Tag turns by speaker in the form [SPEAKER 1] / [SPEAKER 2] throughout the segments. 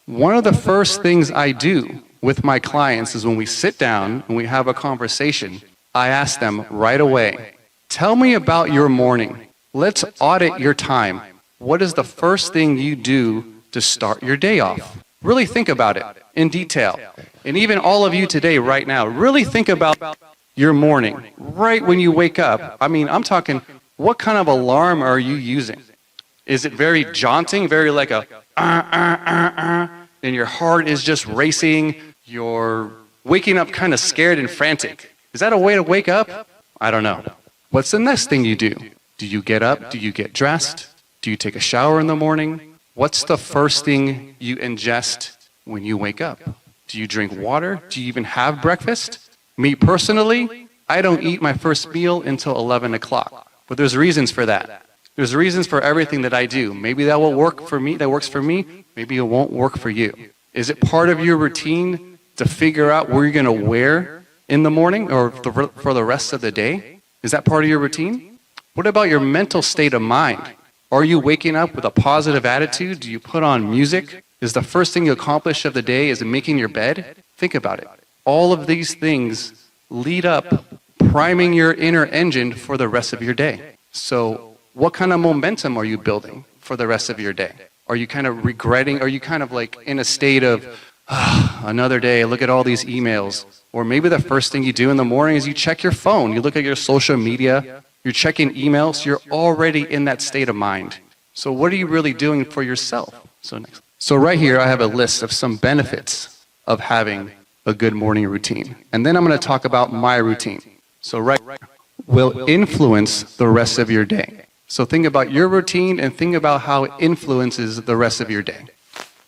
[SPEAKER 1] One of the first things I do with my clients is when we sit down and we have a conversation, I ask them right away, tell me about your morning. Let's audit your time. What is the first thing you do to start your day off? Really think about it in detail. And even all of you today, right now, really think about your morning, right when you wake up. I mean, I'm talking, what kind of alarm are you using? Is it very jaunting, very like a, and your heart is just racing, you're waking up kind of scared and frantic? Is that a way to wake up? I don't know. What's the next thing you do? Do you get up? Do you get dressed? Do you take a shower in the morning? What's the first thing you ingest when you wake up? Do you drink water? Do you even have breakfast? Me personally, I don't eat my first meal until 11 o'clock. But there's reasons for that. There's reasons for everything that I do. Maybe that will work for me, that works for me. Maybe it won't work for you. Is it part of your routine to figure out where you're going to wear in the morning or for the rest of the day? Is that part of your routine? What about your mental state of mind? Are you waking up with a positive attitude? Do you put on music? Is the first thing you accomplish of the day is making your bed? Think about it. All of these things lead up, priming your inner engine for the rest of your day. So what kind of momentum are you building for the rest of your day? Are you kind of regretting? Are you kind of like in a state of, another day, look at all these emails? Or maybe the first thing you do in the morning is you check your phone. You look at your social media. You're checking emails. You're already in that state of mind. So what are you really doing for yourself? So right here, I have a list of some benefits of having a good morning routine. And then I'm going to talk about my routine. So right will influence the rest of your day. So think about your routine and think about how it influences the rest of your day.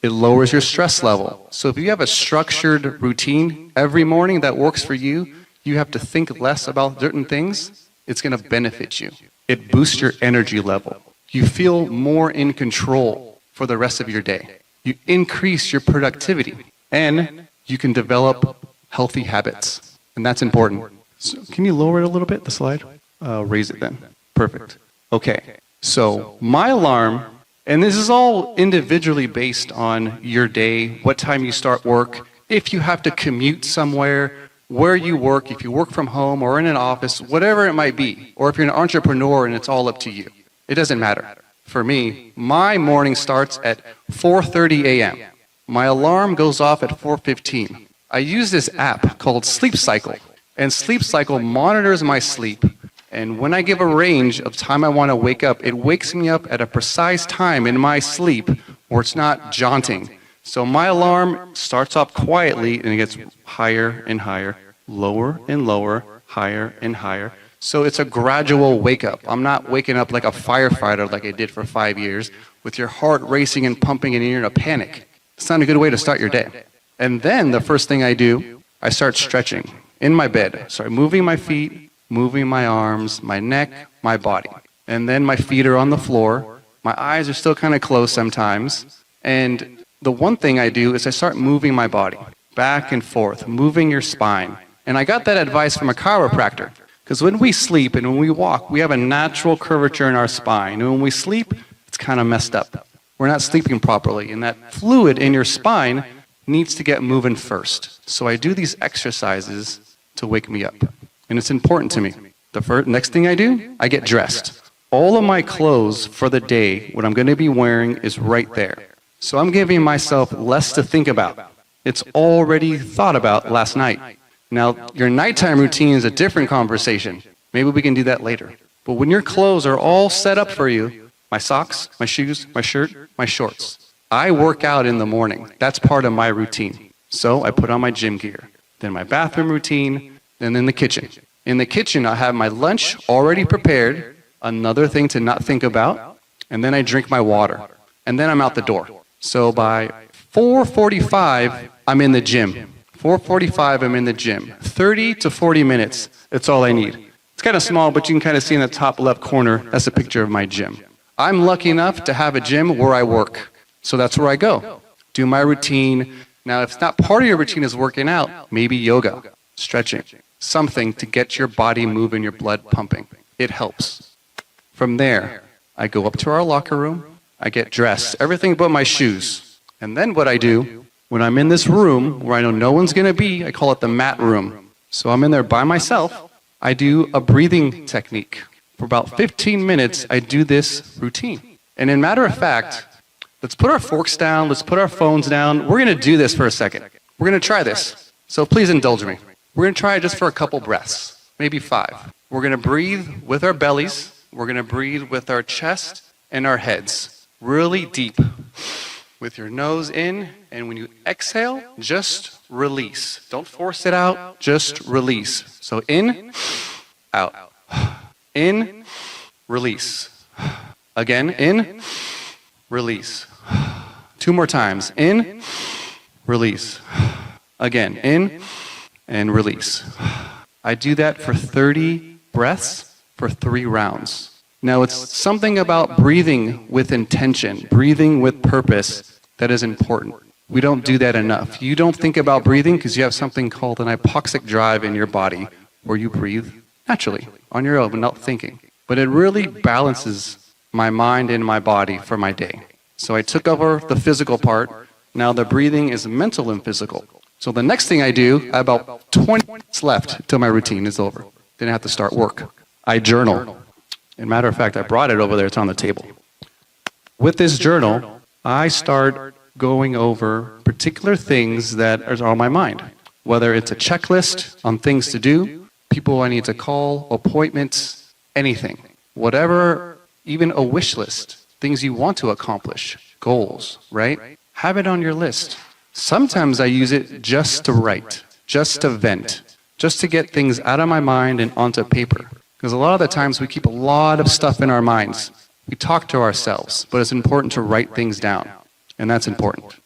[SPEAKER 1] It lowers your stress level. So if you have a structured routine every morning that works for you, you have to think less about certain things. It's going to benefit you. It boosts your energy level. You feel more in control for the rest of your day. You increase your productivity and you can develop healthy habits. And that's important. So can you lower it a little bit, the slide? Raise it then. Perfect. Okay. So my alarm, and this is all individually based on your day, what time you start work, if you have to commute somewhere, where you work, if you work from home or in an office, whatever it might be, or if you're an entrepreneur and it's all up to you. It doesn't matter. For me, my morning starts at 4:30 a.m. My alarm goes off at 4:15. I use this app called Sleep Cycle, and Sleep Cycle monitors my sleep. And when I give a range of time I want to wake up, it wakes me up at a precise time in my sleep where it's not jaunting. So my alarm starts off quietly and it gets higher and higher, lower and lower, higher and higher. So it's a gradual wake up. I'm not waking up like a firefighter like I did for 5 years with your heart racing and pumping and you're in a panic. It's not a good way to start your day. And then the first thing I do, I start stretching in my bed. Start moving my feet, moving my arms, my neck, my body. And then my feet are on the floor. My eyes are still kind of closed sometimes. And the one thing I do is I start moving my body back and forth, moving your spine. And I got that advice from a chiropractor. Because when we sleep and when we walk, we have a natural curvature in our spine. And when we sleep, it's kind of messed up. We're not sleeping properly. And that fluid in your spine needs to get moving first. So I do these exercises to wake me up. And it's important to me. The next thing I do, I get dressed. All of my clothes for the day, what I'm going to be wearing is right there. So I'm giving myself less to think about. It's already thought about last night. Now, your nighttime routine is a different conversation. Maybe we can do that later. But when your clothes are all set up for you, my socks, my shoes, my shirt, my shorts, I work out in the morning. That's part of my routine. So I put on my gym gear, then my bathroom routine, and then the kitchen. In the kitchen, I have my lunch already prepared, another thing to not think about, and then I drink my water. And then I'm out the door. So by 4:45, I'm in the gym. 4:45, I'm in the gym. 30 to 40 minutes, that's all I need. It's kind of small, but you can kind of see in the top left corner, that's a picture of my gym. I'm lucky enough to have a gym where I work. So that's where I go. Do my routine. Now, if it's not part of your routine is working out, maybe yoga, stretching, something to get your body moving, your blood pumping. It helps. From there, I go up to our locker room. I get dressed, everything but my shoes. And then what I do, when I'm in this room where I know no one's going to be, I call it the mat room. So I'm in there by myself. I do a breathing technique. For about 15 minutes, I do this routine. And in matter of fact, let's put our forks down, let's put our phones down. We're going to do this for a second. We're going to try this. So please indulge me. We're going to try it just for a couple breaths, maybe 5. We're going to breathe with our bellies. We're going to breathe with our chest and our heads, really deep. With your nose in, and when you exhale, just release. Don't force it out, just release. So in, out. In, release. Again, in, release. 2 more times. In, release. Again, in, and release. I do that for 30 breaths for 3 rounds. Now, it's something about breathing with intention, breathing with purpose that is important. We don't do that enough. You don't think about breathing because you have something called an hypoxic drive in your body where you breathe naturally on your own without thinking. But it really balances my mind and my body for my day. So I took over the physical part. Now the breathing is mental and physical. So the next thing I do, I have about 20 minutes left till my routine is over. Then I have to start work. I journal. As a matter of fact, I brought it over there. It's on the table. With this journal, I start going over particular things that are on my mind. Whether it's a checklist on things to do, people I need to call, appointments, anything. Whatever, even a wish list, things you want to accomplish, goals, right? Have it on your list. Sometimes I use it just to write, just to vent, just to get things out of my mind and onto paper. Because a lot of the times we keep a lot of stuff in our minds. We talk to ourselves, but it's important to write things down. And that's important.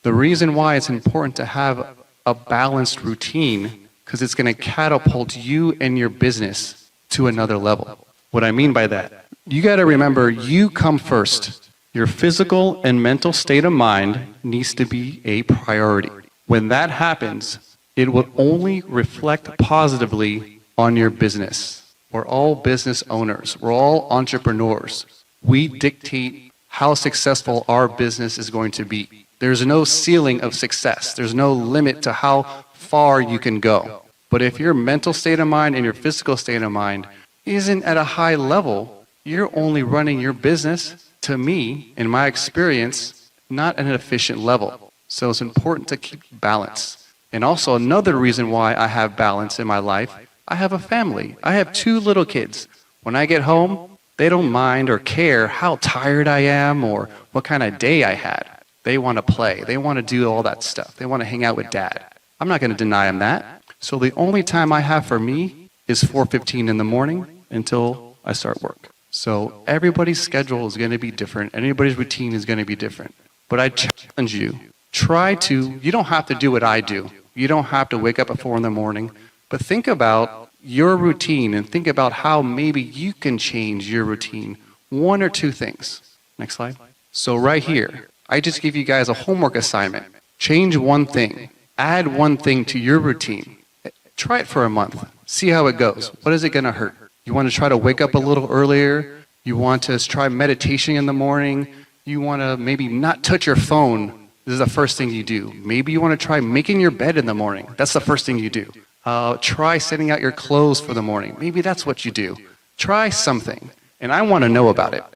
[SPEAKER 1] The reason why it's important to have a balanced routine, because it's going to catapult you and your business to another level. What I mean by that, you got to remember you come first. Your physical and mental state of mind needs to be a priority. When that happens, it will only reflect positively on your business. We're all business owners. We're all entrepreneurs. We dictate how successful our business is going to be. There's no ceiling of success. There's no limit to how far you can go. But if your mental state of mind and your physical state of mind isn't at a high level, you're only running your business, to me, in my experience, not at an efficient level. So it's important to keep balance. And also another reason why I have balance in my life, I have a family. I have 2 little kids. When I get home, they don't mind or care how tired I am or what kind of day I had. They want to play. They want to do all that stuff. They want to hang out with dad. I'm not going to deny them that. So the only time I have for me is 4:15 in the morning until I start work. So everybody's schedule is going to be different. Everybody's routine is going to be different. But I challenge you, you don't have to do what I do. You don't have to wake up at 4 in the morning. But think about your routine and think about how maybe you can change your routine. 1 or 2 things. Next slide. So right here, I just give you guys a homework assignment. Change 1 thing. Add 1 thing to your routine. Try it for a month. See how it goes. What is it going to hurt? You want to try to wake up a little earlier. You want to try meditation in the morning. You want to maybe not touch your phone. This is the first thing you do. Maybe you want to try making your bed in the morning. That's the first thing you do. Try setting out your clothes for the morning. Maybe that's what you do. Try something, and I want to know about it.